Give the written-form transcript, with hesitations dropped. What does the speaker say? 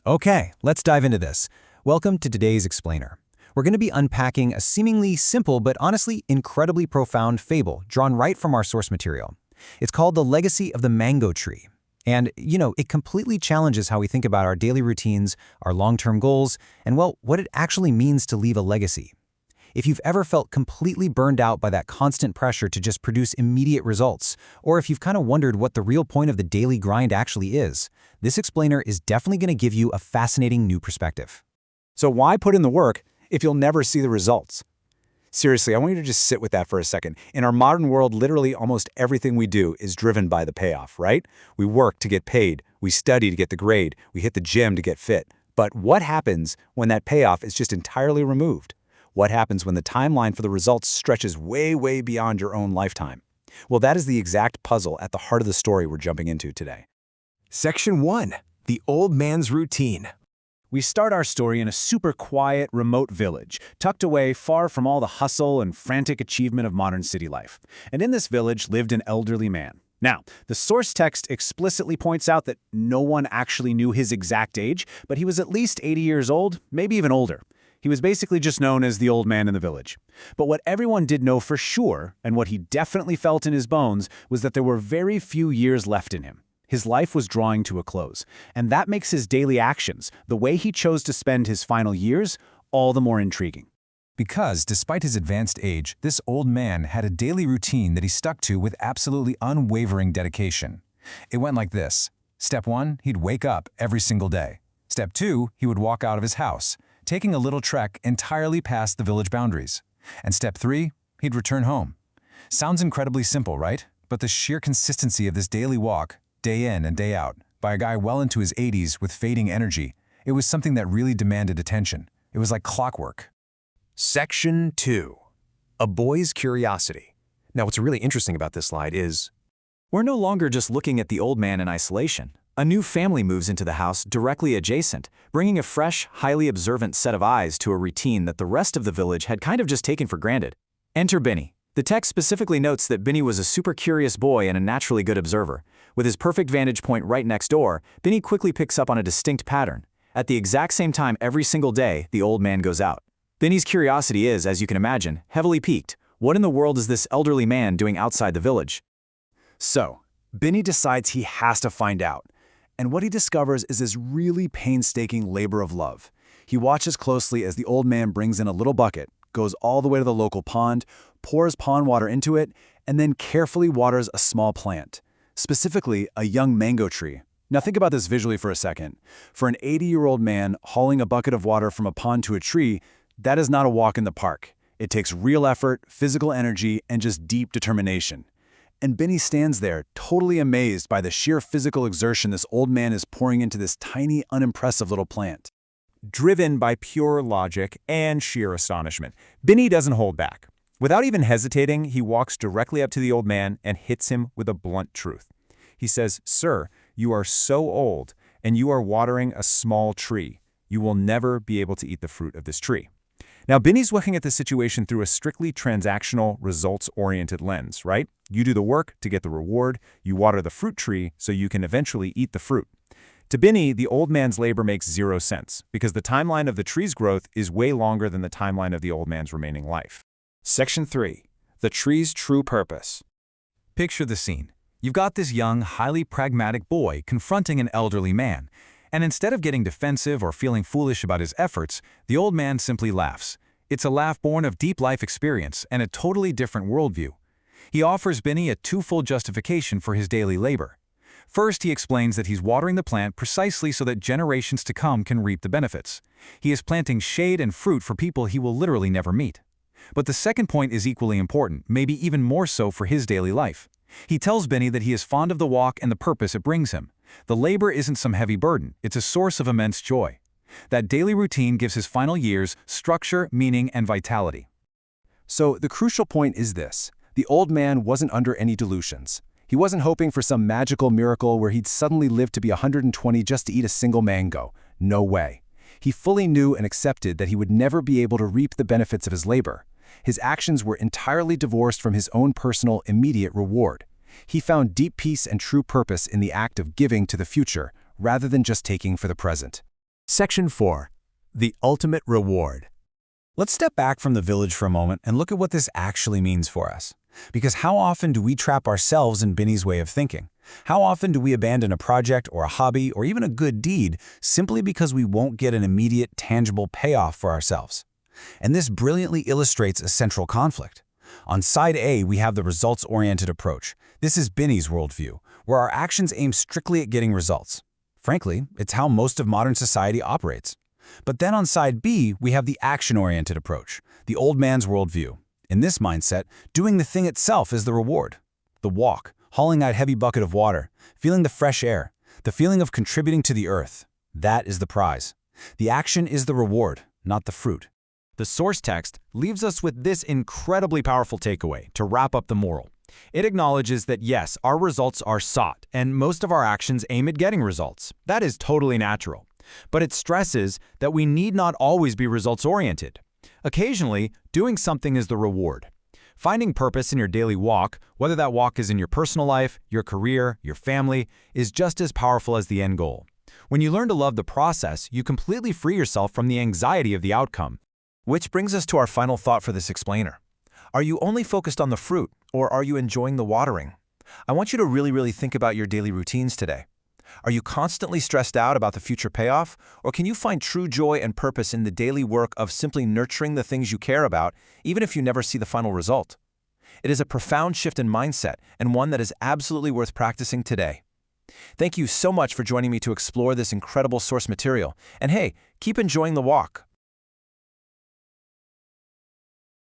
Okay, let's dive into this. Welcome to today's explainer. We're going to be unpacking a seemingly simple but honestly incredibly profound fable drawn right from our source material. It's called The Legacy of the Mango Tree. And, it completely challenges how we think about our daily routines, our long-term goals, and, well, what it actually means to leave a legacy. If you've ever felt completely burned out by that constant pressure to just produce immediate results, or if you've kind of wondered what the real point of the daily grind actually is, this explainer is definitely going to give you a fascinating new perspective. So why put in the work if you'll never see the results? Seriously, I want you to just sit with that for a second. In our modern world, literally almost everything we do is driven by the payoff, right? We work to get paid, we study to get the grade, we hit the gym to get fit. But what happens when that payoff is just entirely removed? What happens when the timeline for the results stretches way, way beyond your own lifetime? Well, that is the exact puzzle at the heart of the story we're jumping into today. Section 1. The Old Man's Routine. We start our story in a super quiet, remote village, tucked away far from all the hustle and frantic achievement of modern city life. And in this village lived an elderly man. Now, the source text explicitly points out that no one actually knew his exact age, but he was at least 80 years old, maybe even older. He was basically just known as the old man in the village. But what everyone did know for sure, and what he definitely felt in his bones, was that there were very few years left in him. His life was drawing to a close, and that makes his daily actions, the way he chose to spend his final years, all the more intriguing. Because, despite his advanced age, this old man had a daily routine that he stuck to with absolutely unwavering dedication. It went like this. Step 1, he'd wake up every single day. Step 2, he would walk out of his house, taking a little trek entirely past the village boundaries. And step 3, he'd return home. Sounds incredibly simple, right? But the sheer consistency of this daily walk, day in and day out, by a guy well into his 80s with fading energy, it was something that really demanded attention. It was like clockwork. Section 2. A Boy's Curiosity. Now, what's really interesting about this slide is We're no longer just looking at the old man in isolation. A new family moves into the house directly adjacent, bringing a fresh, highly observant set of eyes to a routine that the rest of the village had kind of just taken for granted. Enter Benny. The text specifically notes that Benny was a super curious boy and a naturally good observer. With his perfect vantage point right next door, Benny quickly picks up on a distinct pattern. At the exact same time every single day, the old man goes out. Benny's curiosity is, as you can imagine, heavily piqued. What in the world is this elderly man doing outside the village? So, Benny decides he has to find out. And what he discovers is this really painstaking labor of love. He watches closely as the old man brings in a little bucket, goes all the way to the local pond, pours pond water into it, and then carefully waters a small plant, specifically a young mango tree. Now think about this visually for a second. For an 80-year-old man hauling a bucket of water from a pond to a tree, that is not a walk in the park. It takes real effort, physical energy, and just deep determination. And Benny stands there, totally amazed by the sheer physical exertion this old man is pouring into this tiny, unimpressive little plant. Driven by pure logic and sheer astonishment, Benny doesn't hold back. Without even hesitating, he walks directly up to the old man and hits him with a blunt truth. He says, "Sir, you are so old, and you are watering a small tree. You will never be able to eat the fruit of this tree." Now, Benny's looking at the situation through a strictly transactional, results-oriented lens, right? You do the work to get the reward, you water the fruit tree so you can eventually eat the fruit. To Benny, the old man's labor makes zero sense, because the timeline of the tree's growth is way longer than the timeline of the old man's remaining life. Section 3. The Tree's True Purpose. Picture the scene. You've got this young, highly pragmatic boy confronting an elderly man. And instead of getting defensive or feeling foolish about his efforts, the old man simply laughs. It's a laugh born of deep life experience and a totally different worldview. He offers Benny a twofold justification for his daily labor. First, he explains that he's watering the plant precisely so that generations to come can reap the benefits. He is planting shade and fruit for people he will literally never meet. But the second point is equally important, maybe even more so for his daily life. He tells Benny that he is fond of the walk and the purpose it brings him. The labor isn't some heavy burden, it's a source of immense joy. That daily routine gives his final years structure, meaning, and vitality. So the crucial point is this. The old man wasn't under any delusions. He wasn't hoping for some magical miracle where he'd suddenly live to be 120 just to eat a single mango. No way. He fully knew and accepted that he would never be able to reap the benefits of his labor. His actions were entirely divorced from his own personal, immediate reward. He found deep peace and true purpose in the act of giving to the future, rather than just taking for the present. Section 4. The Ultimate Reward. Let's step back from the village for a moment and look at what this actually means for us. Because how often do we trap ourselves in Binny's way of thinking? How often do we abandon a project or a hobby or even a good deed simply because we won't get an immediate, tangible payoff for ourselves? And this brilliantly illustrates a central conflict. On side A, we have the results-oriented approach. This is Binny's worldview, where our actions aim strictly at getting results. Frankly, it's how most of modern society operates. But then on side B, we have the action-oriented approach, the old man's worldview. In this mindset, doing the thing itself is the reward. The walk, hauling that heavy bucket of water, feeling the fresh air, the feeling of contributing to the earth, that is the prize. The action is the reward, not the fruit. The source text leaves us with this incredibly powerful takeaway to wrap up the moral. It acknowledges that yes, our results are sought, and most of our actions aim at getting results. That is totally natural. But it stresses that we need not always be results-oriented. Occasionally, doing something is the reward. Finding purpose in your daily walk, whether that walk is in your personal life, your career, your family, is just as powerful as the end goal. When you learn to love the process, you completely free yourself from the anxiety of the outcome. Which brings us to our final thought for this explainer. Are you only focused on the fruit, or are you enjoying the watering? I want you to really think about your daily routines today. Are you constantly stressed out about the future payoff, or can you find true joy and purpose in the daily work of simply nurturing the things you care about, even if you never see the final result? It is a profound shift in mindset, and one that is absolutely worth practicing today. Thank you so much for joining me to explore this incredible source material. And hey, keep enjoying the walk.